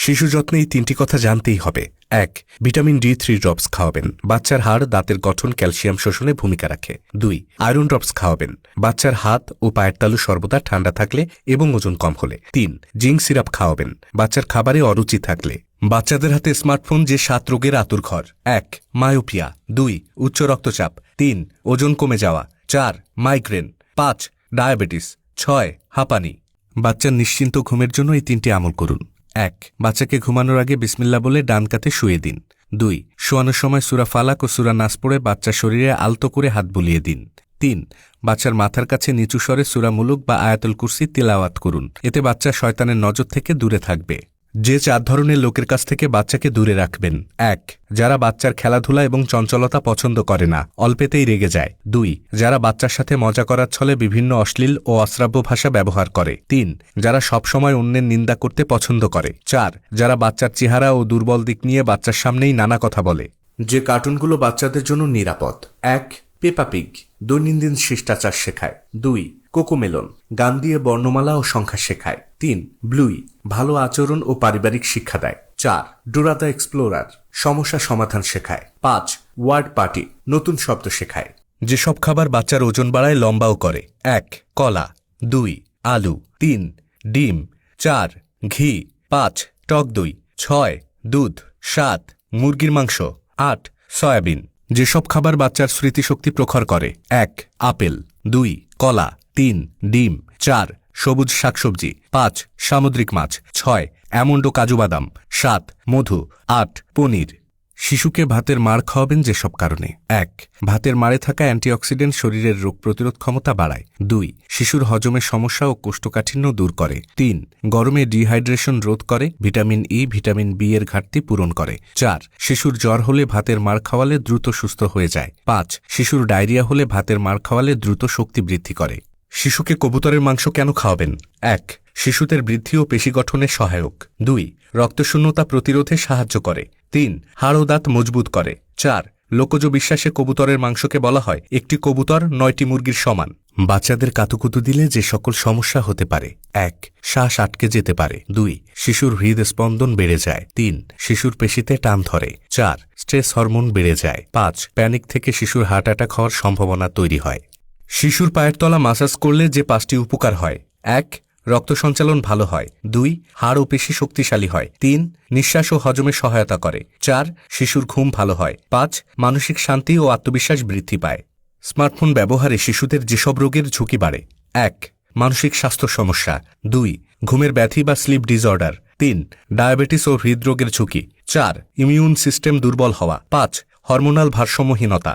শিশু যত্নে এই 3টি কথা জানতেই হবে। 1. ভিটামিন ডি 3 ড্রপস খাওয়াবেন, বাচ্চার হাড় দাঁতের গঠন ক্যালসিয়াম শোষণে ভূমিকা রাখে। 2. আয়রন ড্রপস খাওয়াবেন, বাচ্চার হাত ও পায়ের তালু সর্বদা ঠান্ডা থাকলে এবং ওজন কম হলে। 3. জিঙ্ক সিরাপ খাওয়াবেন, বাচ্চার খাবারে অরুচি থাকলে। বাচ্চাদের হাতে স্মার্টফোন যে 7 রোগের আতুরঘর। 1. মায়োপিয়া। 2. উচ্চ রক্তচাপ। 3. ওজন কমে যাওয়া। 4. মাইগ্রেন। 5. ডায়াবেটিস। 6. হাঁপানি। বাচ্চার নিশ্চিন্ত ঘুমের জন্য এই 3টি আমল করুন। 1. বাচ্চাকে ঘুমানোর আগে বিসমিল্লাহ বলে ডান কাতে শুয়ে দিন। 2. শোয়ানোর সময় সূরা ফালাক ও সূরা নাস পড়ে বাচ্চার শরীরে আলতো করে হাত বুলিয়ে দিন। 3. বাচ্চার মাথার কাছে নিচু স্বরে সূরা মুলুক বা আয়াতুল কুরসি তিলাওয়াত করুন, এতে বাচ্চা শয়তানের নজর থেকে দূরে থাকবে। যে 4 ধরনের লোকের কাছ থেকে বাচ্চাকে দূরে রাখবেন। 1. যারা বাচ্চার খেলাধুলা এবং চঞ্চলতা পছন্দ করে না, অল্পেতেই রেগে যায়। 2. যারা বাচ্চার সাথে মজা করার ছলে বিভিন্ন অশ্লীল ও অশ্রাব্য ভাষা ব্যবহার করে। 3. যারা সবসময় অন্যের নিন্দা করতে পছন্দ করে। 4. যারা বাচ্চার চেহারা ও দুর্বল দিক নিয়ে বাচ্চার সামনেই নানা কথা বলে। যে কার্টুনগুলো বাচ্চাদের জন্য নিরাপদ। 1. পেপা পিগ, দৈনন্দিন শিষ্টাচার শেখায়। 2. কোকোমেলন, গান দিয়ে বর্ণমালা ও সংখ্যা শেখায়। 3. ব্লুই, ভালো আচরণ ও পারিবারিক শিক্ষা দেয়। 4. ডোরা দ্য এক্সপ্লোরার, সমস্যা সমাধান শেখায়। 5. ওয়ার্ড পার্টি, নতুন শব্দ শেখায়। যেসব খাবার বাচ্চার ওজন বাড়ায় লম্বাও করে। 1. কলা। 2. আলু। 3. ডিম। 4. ঘি। 5. টক দই। 6. দুধ। 7. মুরগির মাংস। 8. সয়াবিন। যেসব খাবার বাচ্চার স্মৃতিশক্তি প্রখর করে। 1. আপেল। 2. কলা। 3. ডিম। 4. সবুজ শাকসবজি। 5. সামুদ্রিক মাছ। 6. অ্যামন্ড ও কাজু বাদাম। 7. মধু। 8. পনির। শিশুকে ভাতের মাড় খাওয়াবেন যেসব কারণে। 1. ভাতের মাড়ে থাকা অ্যান্টিঅক্সিডেন্ট শরীরের রোগ প্রতিরোধ ক্ষমতা বাড়ায়। 2. শিশুর হজমের সমস্যা ও কোষ্ঠকাঠিন্য দূর করে। 3. গরমে ডিহাইড্রেশন রোধ করে, ভিটামিন ই, ভিটামিন বি এর ঘাটতি পূরণ করে। 4. শিশুর জ্বর হলে ভাতের মাড় খাওয়ালে দ্রুত সুস্থ হয়ে যায়। 5. শিশুর ডায়রিয়া হলে ভাতের মাড় খাওয়ালে দ্রুত শক্তি বৃদ্ধি করে। শিশুকে কবুতরের মাংস কেন খাওয়াবেন? 1. শিশুদের বৃদ্ধি ও পেশি গঠনে সহায়ক। 2. রক্তশূন্যতা প্রতিরোধে সাহায্য করে। 3. হাড় ও দাঁত মজবুত করে। 4. লোকজ বিশ্বাসে কবুতরের মাংসকে বলা হয় একটি কবুতর 9টি মুরগির সমান। বাচ্চাদের কাতুকুতু দিলে যে সকল সমস্যা হতে পারে। 1. শ্বাস আটকে যেতে পারে। 2. শিশুর হৃদস্পন্দন বেড়ে যায়। 3. শিশুর পেশিতে টান ধরে। 4. স্ট্রেস হরমোন বেড়ে যায়। 5. প্যানিক থেকে শিশুর হার্ট অ্যাটাক হওয়ার সম্ভাবনা তৈরি হয়। শিশুর পায়ের তলা মাসাজ করলে যে 5টি উপকার হয়। 1. রক্ত সঞ্চালন ভালো হয়। 2. হাড় ও পেশি শক্তিশালী হয়। 3. নিঃশ্বাস ও হজমে সহায়তা করে। 4. শিশুর ঘুম ভালো হয়। 5. মানসিক শান্তি ও আত্মবিশ্বাস বৃদ্ধি পায়। স্মার্টফোন ব্যবহারে শিশুদের যেসব রোগের ঝুঁকি বাড়ে। 1. মানসিক স্বাস্থ্য সমস্যা। 2. ঘুমের ব্যাধি বা স্লিপ ডিসঅর্ডার। 3. ডায়াবেটিস ও হৃদরোগের ঝুঁকি। 4. ইমিউন সিস্টেম দুর্বল হওয়া। 5. হরমোনাল ভারসাম্যহীনতা।